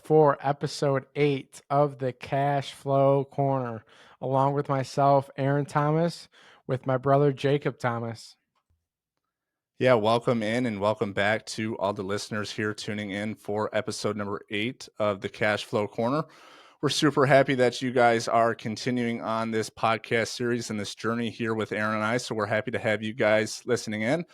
for episode 8 of the Cash Flow Corner, along with myself, Aaron Thomas, with my brother, Jacob Thomas. Yeah, welcome in and welcome back to all the listeners here tuning in for episode number 8 of the Cash Flow Corner. We're super happy that you guys are continuing on this podcast series and this journey here with Aaron and I. So we're happy to have you guys listening in.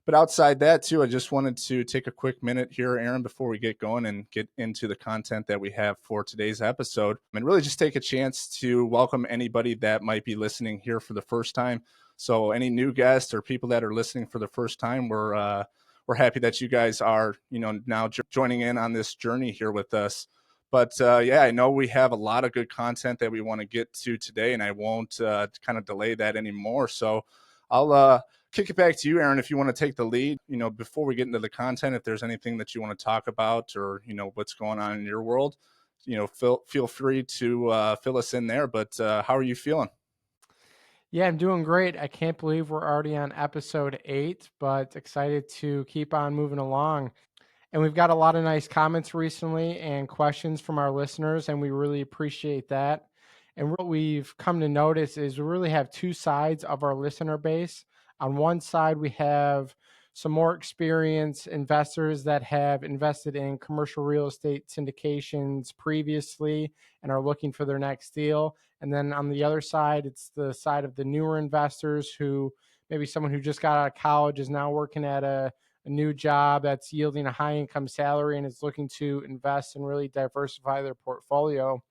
But outside that, too, I just wanted to take a quick minute here, Aaron, before we get going and get into the content that we have for today's episode. And really just take a chance to welcome anybody that might be listening here for the first time. So any new guests or people that are listening for the first time, we're happy that you guys are, now joining in on this journey here with us. But yeah, I know we have a lot of good content that we want to get to today, and I won't kind of delay that anymore. So I'll kick it back to you, Aaron, if you want to take the lead. Before we get into the content, if there's anything that you want to talk about or, what's going on in your world, feel free to fill us in there. But how are you feeling? Yeah, I'm doing great. I can't believe we're already on episode 8, but excited to keep on moving along. And we've got a lot of nice comments recently and questions from our listeners, and we really appreciate that. And what we've come to notice is we really have two sides of our listener base. On one side, we have some more experienced investors that have invested in commercial real estate syndications previously and are looking for their next deal. And then on the other side, it's the side of the newer investors who maybe someone who just got out of college is now working at a new job that's yielding a high income salary and is looking to invest and really diversify their portfolio.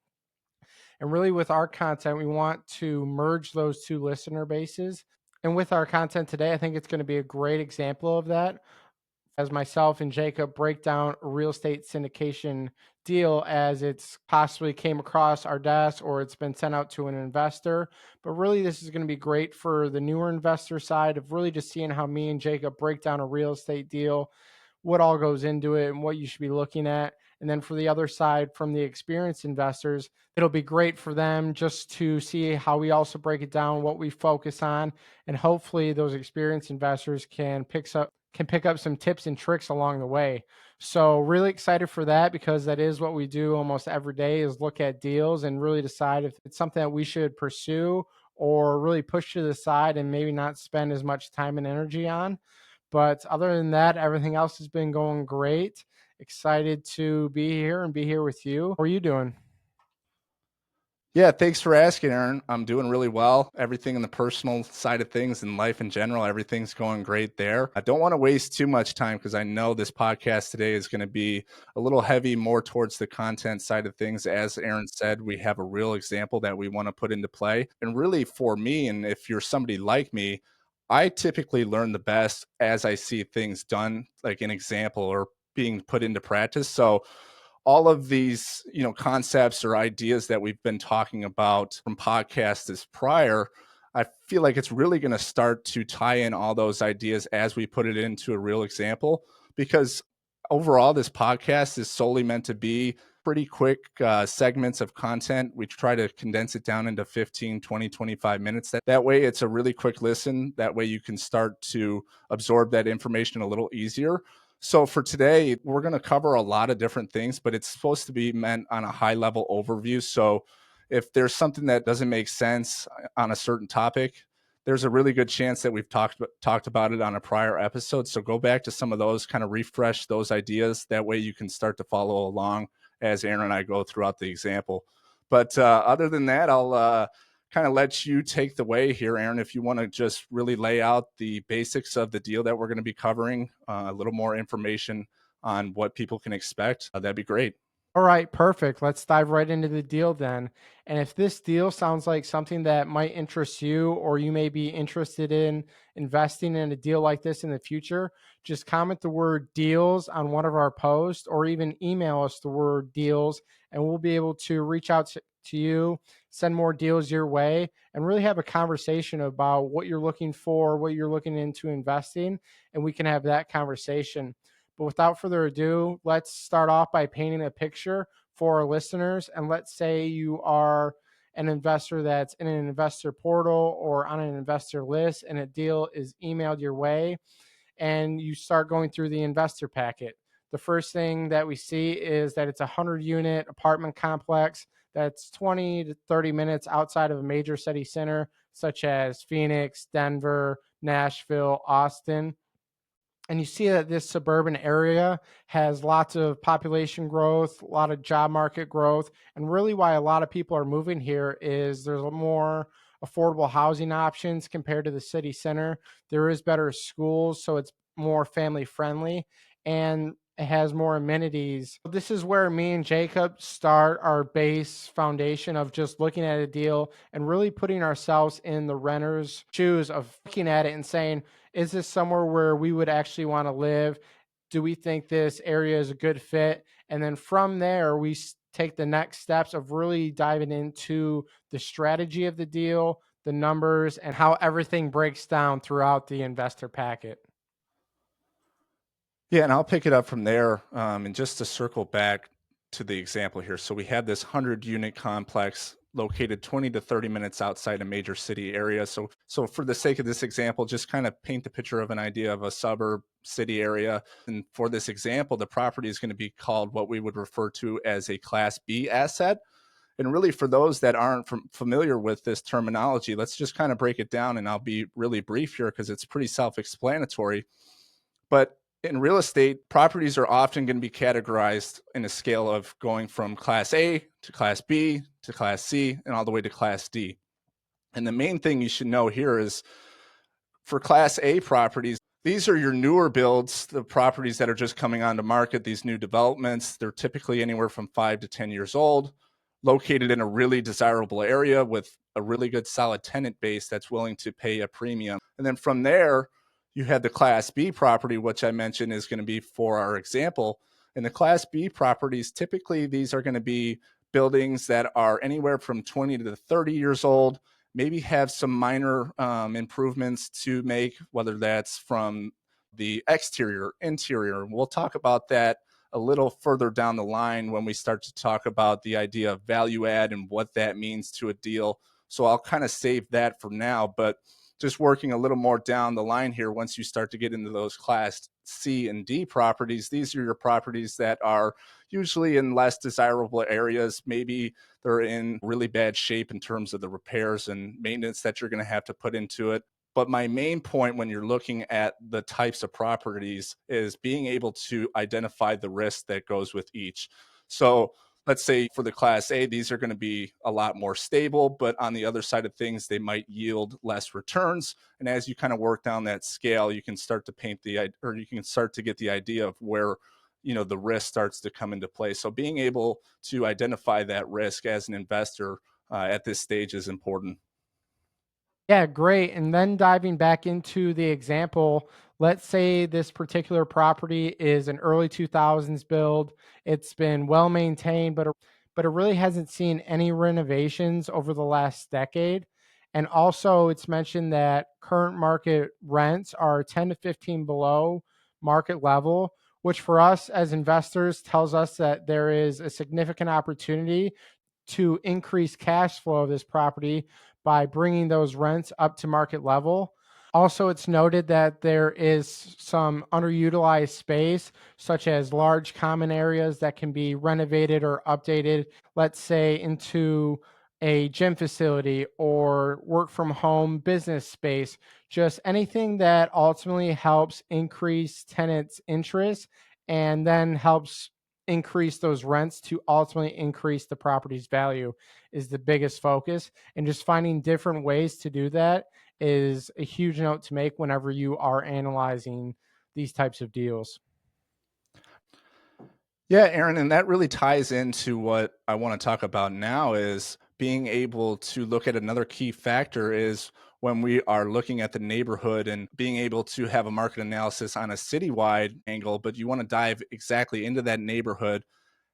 And really, with our content, we want to merge those two listener bases. And with our content today, I think it's going to be a great example of that. As myself and Jacob break down a real estate syndication deal as it's possibly came across our desk or it's been sent out to an investor. But really, this is going to be great for the newer investor side of really just seeing how me and Jacob break down a real estate deal, what all goes into it, and what you should be looking at. And then for the other side, from the experienced investors, it'll be great for them just to see how we also break it down, what we focus on, and hopefully those experienced investors can pick up some tips and tricks along the way. So really excited for that because that is what we do almost every day is look at deals and really decide if it's something that we should pursue or really push to the side and maybe not spend as much time and energy on. But other than that, everything else has been going great. Excited to be here and be here with you. How are you doing? Yeah, thanks for asking, Aaron. I'm doing really well. Everything in the personal side of things and life in general, everything's going great there. I don't want to waste too much time because I know this podcast today is going to be a little heavy more towards the content side of things. As Aaron said, we have a real example that we want to put into play. And really for me, and if you're somebody like me, I typically learn the best as I see things done, like an example or being put into practice. So all of these, concepts or ideas that we've been talking about from podcasts as prior, I feel like it's really going to start to tie in all those ideas as we put it into a real example, because overall, this podcast is solely meant to be pretty quick segments of content. We try to condense it down into 15, 20, 25 minutes. That way, it's a really quick listen. That way, you can start to absorb that information a little easier. So for today, we're going to cover a lot of different things, but it's supposed to be meant on a high level overview. So if there's something that doesn't make sense on a certain topic, there's a really good chance that we've talked about it on a prior episode. So go back to some of those, kind of refresh those ideas. That way you can start to follow along as Aaron and I go throughout the example. But other than that, I'll kind of let you take the way here, Aaron, if you want to just really lay out the basics of the deal that we're going to be covering, a little more information on what people can expect. That'd be great. All right, perfect. Let's dive right into the deal then. And if this deal sounds like something that might interest you, or you may be interested in investing in a deal like this in the future, just comment the word deals on one of our posts or even email us the word deals, and we'll be able to reach out to you, send more deals your way, and really have a conversation about what you're looking for, what you're looking into investing, and we can have that conversation. But without further ado, let's start off by painting a picture for our listeners. And let's say you are an investor that's in an investor portal or on an investor list, and a deal is emailed your way, and you start going through the investor packet. The first thing that we see is that it's a 100-unit apartment complex that's 20 to 30 minutes outside of a major city center, such as Phoenix, Denver, Nashville, Austin. And you see that this suburban area has lots of population growth, a lot of job market growth, and really why a lot of people are moving here is there's more affordable housing options compared to the city center. There is better schools, so it's more family friendly, and it has more amenities. This is where me and Jacob start our base foundation of just looking at a deal and really putting ourselves in the renter's shoes of looking at it and saying, is this somewhere where we would actually want to live? Do we think this area is a good fit? And then from there, we take the next steps of really diving into the strategy of the deal, the numbers, and how everything breaks down throughout the investor packet. Yeah, and I'll pick it up from there. And just to circle back to the example here. So we have this 100-unit complex located 20 to 30 minutes outside a major city area. So for the sake of this example, just kind of paint the picture of an idea of a suburb city area. And for this example, the property is going to be called what we would refer to as a Class B asset. And really, for those that aren't familiar with this terminology, let's just kind of break it down. And I'll be really brief here because it's pretty self-explanatory. But in real estate, properties are often going to be categorized in a scale of going from Class A to Class B to Class C and all the way to Class D. And the main thing you should know here is for Class A properties, these are your newer builds, the properties that are just coming onto market, these new developments. They're typically anywhere from 5 to 10 years old, located in a really desirable area with a really good solid tenant base that's willing to pay a premium. And then from there, you have the Class B property, which I mentioned is going to be for our example. And the Class B properties, typically these are going to be buildings that are anywhere from 20 to 30 years old, maybe have some minor improvements to make, whether that's from the exterior, interior. We'll talk about that a little further down the line when we start to talk about the idea of value add and what that means to a deal. So I'll kind of save that for now, but just working a little more down the line here, once you start to get into those Class C and D properties, these are your properties that are usually in less desirable areas. Maybe they're in really bad shape in terms of the repairs and maintenance that you're going to have to put into it. But my main point when you're looking at the types of properties is being able to identify the risk that goes with each. So let's say for the Class A, these are going to be a lot more stable, but on the other side of things, they might yield less returns. And as you kind of work down that scale, you can start to you can start to get the idea of where, the risk starts to come into play. So being able to identify that risk as an investor at this stage is important. Yeah, great. And then diving back into the example, let's say this particular property is an early 2000s build. It's been well maintained, but it really hasn't seen any renovations over the last decade. And also, it's mentioned that current market rents are 10 to 15 below market level, which for us as investors tells us that there is a significant opportunity to increase cash flow of this property by bringing those rents up to market level. Also, it's noted that there is some underutilized space, such as large common areas that can be renovated or updated, let's say into a gym facility or work from home business space, just anything that ultimately helps increase tenants' interest and then helps increase those rents to ultimately increase the property's value is the biggest focus. And just finding different ways to do that is a huge note to make whenever you are analyzing these types of deals. Yeah, Aaron, and that really ties into what I want to talk about now is being able to look at another key factor is when we are looking at the neighborhood and being able to have a market analysis on a citywide angle, but you want to dive exactly into that neighborhood,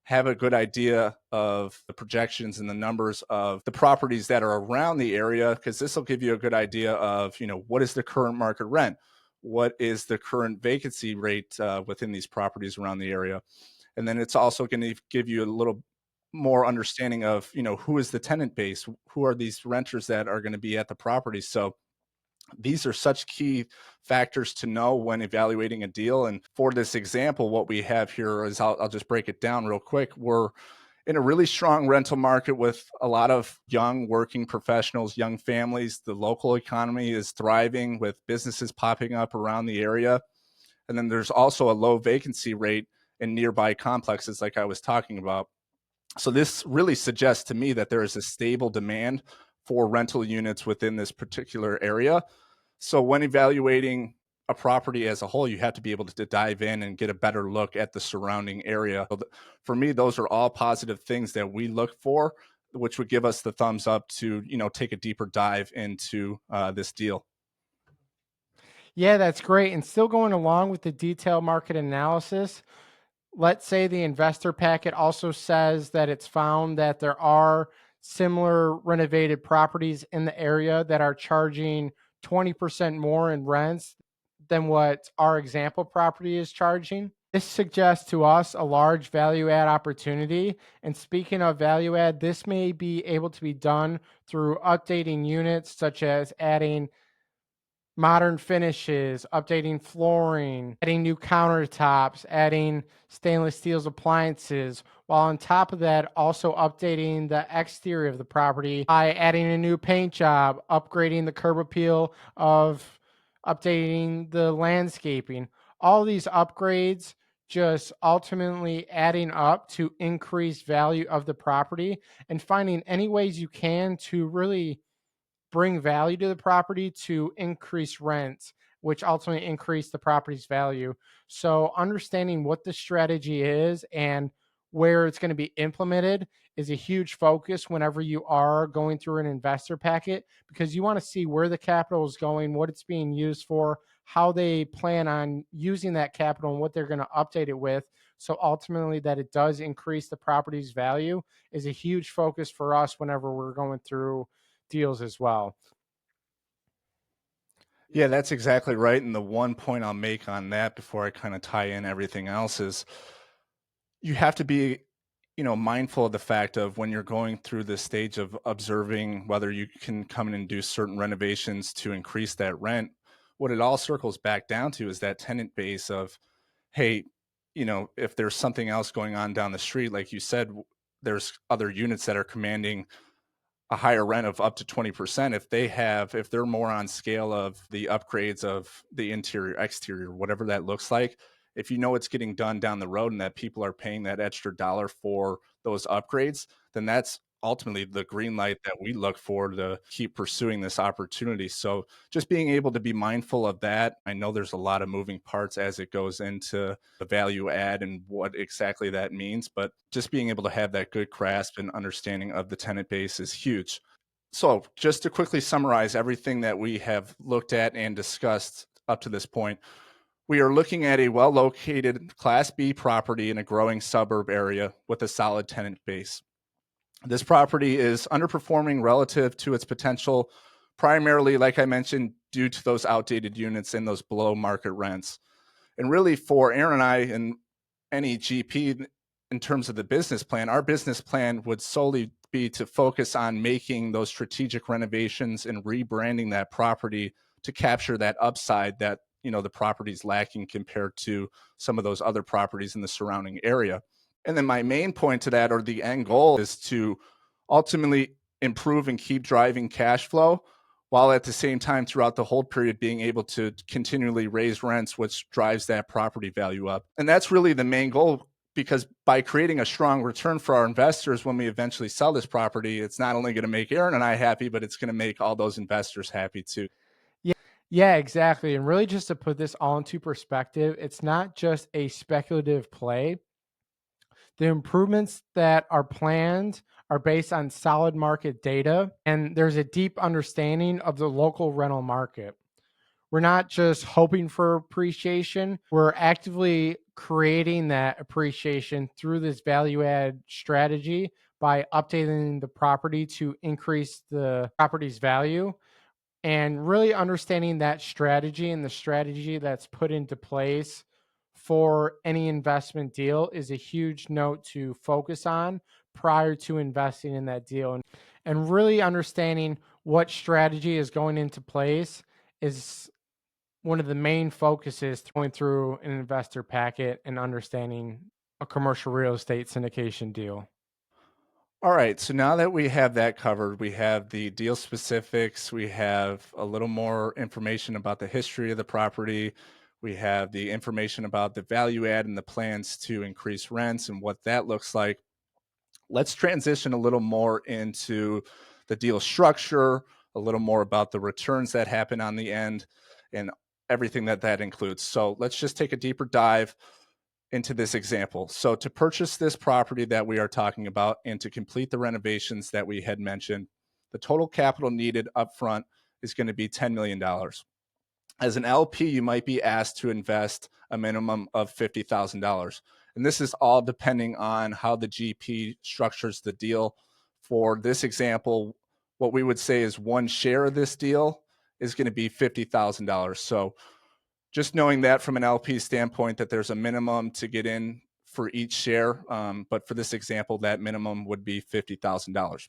have a good idea of the projections and the numbers of the properties that are around the area, because this will give you a good idea of, what is the current market rent? What is the current vacancy rate within these properties around the area? And then it's also going to give you a little more understanding of, who is the tenant base? Who are these renters that are going to be at the property? So These are such key factors to know when evaluating a deal. And for this example, what we have here is I'll just break it down real quick. We're in a really strong rental market with a lot of young working professionals, young families. The local economy is thriving with businesses popping up around the area. And then there's also a low vacancy rate in nearby complexes, like I was talking about. So this really suggests to me that there is a stable demand for rental units within this particular area. So when evaluating a property as a whole, you have to be able to dive in and get a better look at the surrounding area. For me, those are all positive things that we look for, which would give us the thumbs up to, take a deeper dive into this deal. Yeah, that's great. And still going along with the detailed market analysis, let's say the investor packet also says that it's found that there are similar renovated properties in the area that are charging 20% more in rents than what our example property is charging. This suggests to us a large value add opportunity. And speaking of value add, this may be able to be done through updating units, such as adding modern finishes, updating flooring, adding new countertops, adding stainless steel appliances, while on top of that, also updating the exterior of the property by adding a new paint job, upgrading the curb appeal of updating the landscaping. All these upgrades just ultimately adding up to increased value of the property, and finding any ways you can to really bring value to the property to increase rents, which ultimately increase the property's value. So understanding what the strategy is and where it's going to be implemented is a huge focus whenever you are going through an investor packet, because you want to see where the capital is going, what it's being used for, how they plan on using that capital, and what they're going to update it with. So ultimately, that it does increase the property's value is a huge focus for us whenever we're going through deals as well. Yeah, that's exactly right. And the one point I'll make on that before I kind of tie in everything else is you have to be, mindful of the fact of when you're going through this stage of observing whether you can come in and do certain renovations to increase that rent. What it all circles back down to is that tenant base of, hey, if there's something else going on down the street, like you said, there's other units that are commanding a higher rent of up to 20%. If they're more on scale of the upgrades of the interior, exterior, whatever that looks like, if it's getting done down the road and that people are paying that extra dollar for those upgrades, then that's ultimately the green light that we look for to keep pursuing this opportunity. So just being able to be mindful of that. I know there's a lot of moving parts as it goes into the value add and what exactly that means, but just being able to have that good grasp and understanding of the tenant base is huge. So just to quickly summarize everything that we have looked at and discussed up to this point, we are looking at a well-located Class B property in a growing suburb area with a solid tenant base. This property is underperforming relative to its potential, primarily, like I mentioned, due to those outdated units and those below market rents. And really, for Aaron and I and any GP, in terms of the business plan, our business plan would solely be to focus on making those strategic renovations and rebranding that property to capture that upside that the property's lacking compared to some of those other properties in the surrounding area. And then my main point to that, or the end goal, is to ultimately improve and keep driving cash flow while at the same time throughout the hold period being able to continually raise rents, which drives that property value up. And that's really the main goal, because by creating a strong return for our investors when we eventually sell this property, it's not only going to make Aaron and I happy, but it's going to make all those investors happy too. Yeah, yeah, exactly. And really, just to put this all into perspective, it's not just a speculative play. The improvements that are planned are based on solid market data, and there's a deep understanding of the local rental market. We're not just hoping for appreciation, we're actively creating that appreciation through this value add strategy by updating the property to increase the property's value, and really understanding that strategy and the strategy that's put into place for any investment deal is a huge note to focus on prior to investing in that deal. And really understanding what strategy is going into place is one of the main focuses going through an investor packet and understanding a commercial real estate syndication deal. All right, so now that we have that covered, we have the deal specifics, we have a little more information about the history of the property, we have the information about the value add and the plans to increase rents and what that looks like. Let's transition a little more into the deal structure, a little more about the returns that happen on the end, and everything that that includes. So let's just take a deeper dive into this example. So to purchase this property that we are talking about and to complete the renovations that we had mentioned, the total capital needed upfront is going to be $10 million. As an LP, you might be asked to invest a minimum of $50,000. And this is all depending on how the GP structures the deal. For this example, what we would say is one share of this deal is going to be $50,000. So just knowing that from an LP standpoint, that there's a minimum to get in for each share. But for this example, that minimum would be $50,000.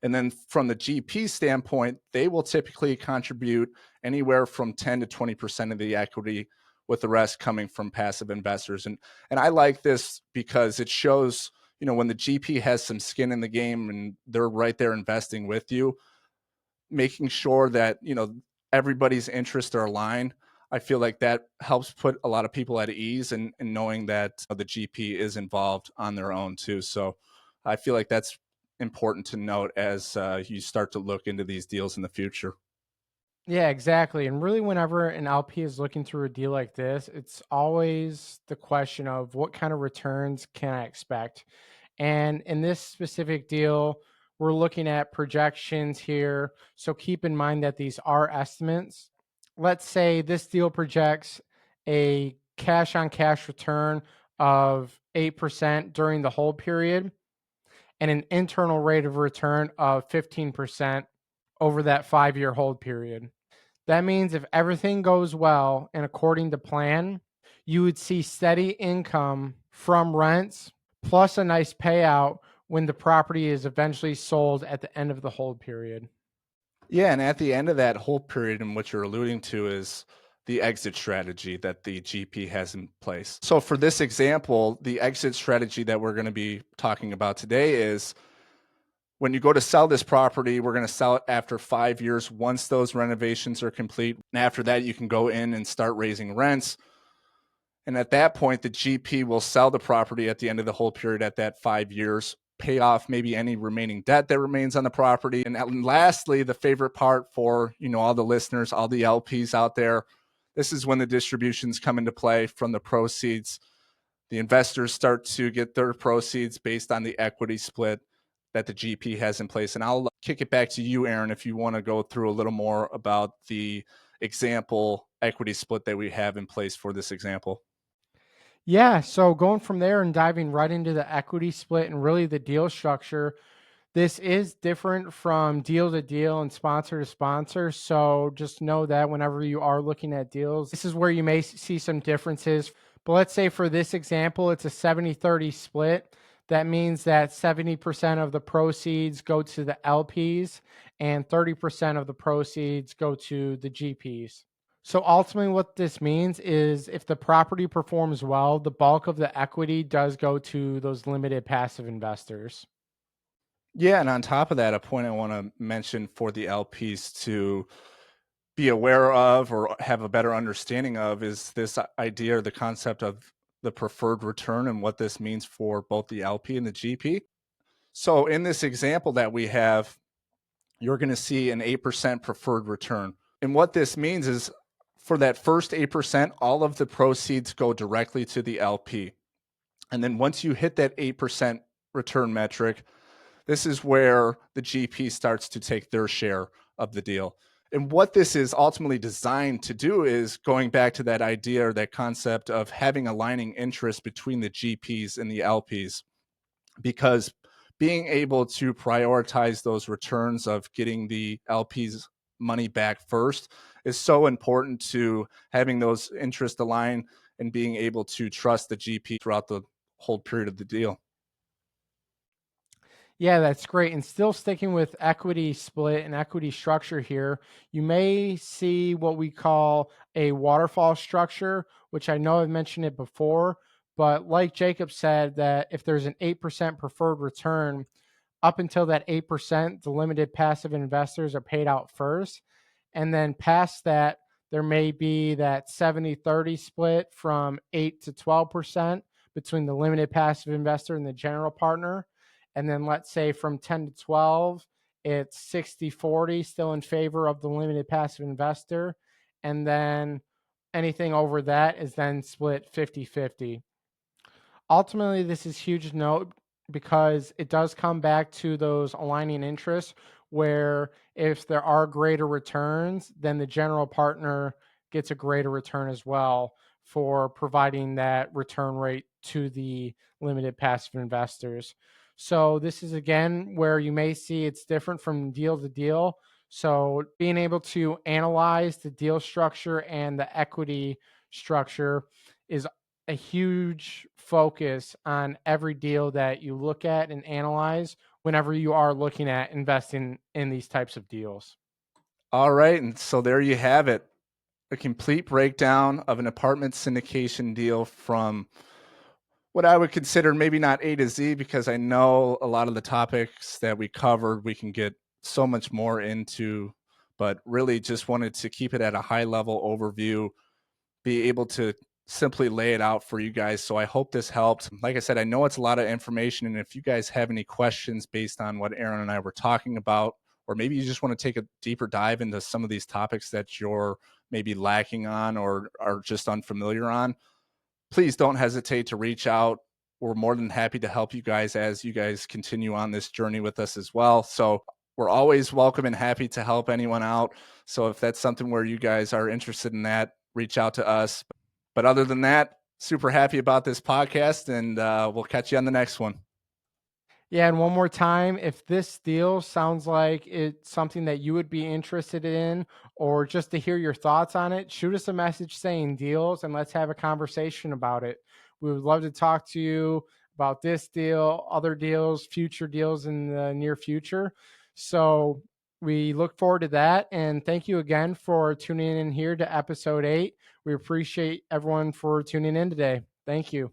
And then from the GP standpoint, they will typically contribute anywhere from 10 to 20% of the equity, with the rest coming from passive investors. And I like this because it shows, when the GP has some skin in the game and they're right there investing with you, making sure that, everybody's interests are aligned. I feel like that helps put a lot of people at ease, and knowing that the GP is involved on their own too. So I feel like that's important to note as you start to look into these deals in the future. Yeah, exactly. And really, whenever an LP is looking through a deal like this, it's always the question of what kind of returns can I expect? And in this specific deal, we're looking at projections here. So keep in mind that these are estimates. Let's say this deal projects a cash on cash return of 8% during the hold period and an internal rate of return of 15% over that 5-year hold period. That means if everything goes well and according to plan, you would see steady income from rents plus a nice payout when the property is eventually sold at the end of the hold period. Yeah, and at the end of that whole period, in what you're alluding to is the exit strategy that the GP has in place. So for this example, the exit strategy that we're going to be talking about today is, when you go to sell this property, we're going to sell it after 5 years once those renovations are complete. And after that, you can go in and start raising rents. And at that point, the GP will sell the property at the end of the whole period at that 5 years, pay off maybe any remaining debt that remains on the property. And lastly, the favorite part for, all the listeners, all the LPs out there, this is when the distributions come into play from the proceeds. The investors start to get their proceeds based on the equity split that the GP has in place. And I'll kick it back to you, Aaron, if you want to go through a little more about the example equity split that we have in place for this example. Yeah, so going from there and diving right into the equity split and really the deal structure, this is different from deal to deal and sponsor to sponsor. So just know that whenever you are looking at deals, this is where you may see some differences. But let's say for this example, it's a 70-30 split. That means that 70% of the proceeds go to the LPs and 30% of the proceeds go to the GPs. So ultimately, what this means is if the property performs well, the bulk of the equity does go to those limited passive investors. Yeah, and on top of that, a point I want to mention for the LPs to be aware of or have a better understanding of is this idea or the concept of the preferred return and what this means for both the LP and the GP. So in this example that we have, you're going to see an 8% preferred return. And what this means is, for that first 8%, all of the proceeds go directly to the LP. And then once you hit that 8% return metric, this is where the GP starts to take their share of the deal. And what this is ultimately designed to do is going back to that idea or that concept of having aligning interest between the GPs and the LPs, because being able to prioritize those returns of getting the LP's money back first is so important to having those interests aligned and being able to trust the GP throughout the whole period of the deal. Yeah, that's great. And still sticking with equity split and equity structure here, you may see what we call a waterfall structure, which I know I've mentioned it before. But like Jacob said, that if there's an 8% preferred return, up until that 8%, the limited passive investors are paid out first. And then past that, there may be that 70-30 split from 8 to 12% between the limited passive investor and the general partner. And then let's say from 10 to 12, it's 60-40 still in favor of the limited passive investor. And then anything over that is then split 50-50. Ultimately, this is huge to note because it does come back to those aligning interests where if there are greater returns, then the general partner gets a greater return as well for providing that return rate to the limited passive investors. So this is again where you may see it's different from deal to deal. So being able to analyze the deal structure and the equity structure is a huge focus on every deal that you look at and analyze whenever you are looking at investing in these types of deals. All right. And so there you have it, a complete breakdown of an apartment syndication deal from what I would consider maybe not A to Z, because I know a lot of the topics that we covered, we can get so much more into, but really just wanted to keep it at a high level overview, be able to simply lay it out for you guys. So I hope this helped. Like I said, I know it's a lot of information. And if you guys have any questions based on what Aaron and I were talking about, or maybe you just want to take a deeper dive into some of these topics that you're maybe lacking on or are just unfamiliar on, please don't hesitate to reach out. We're more than happy to help you guys as you guys continue on this journey with us as well. So we're always welcome and happy to help anyone out. So if that's something where you guys are interested in that, reach out to us. But other than that, super happy about this podcast, and we'll catch you on the next one. Yeah, and one more time, if this deal sounds like it's something that you would be interested in, or just to hear your thoughts on it, shoot us a message saying deals and let's have a conversation about it. We would love to talk to you about this deal, other deals, future deals in the near future. So we look forward to that. And thank you again for tuning in here to episode 8. We appreciate everyone for tuning in today. Thank you.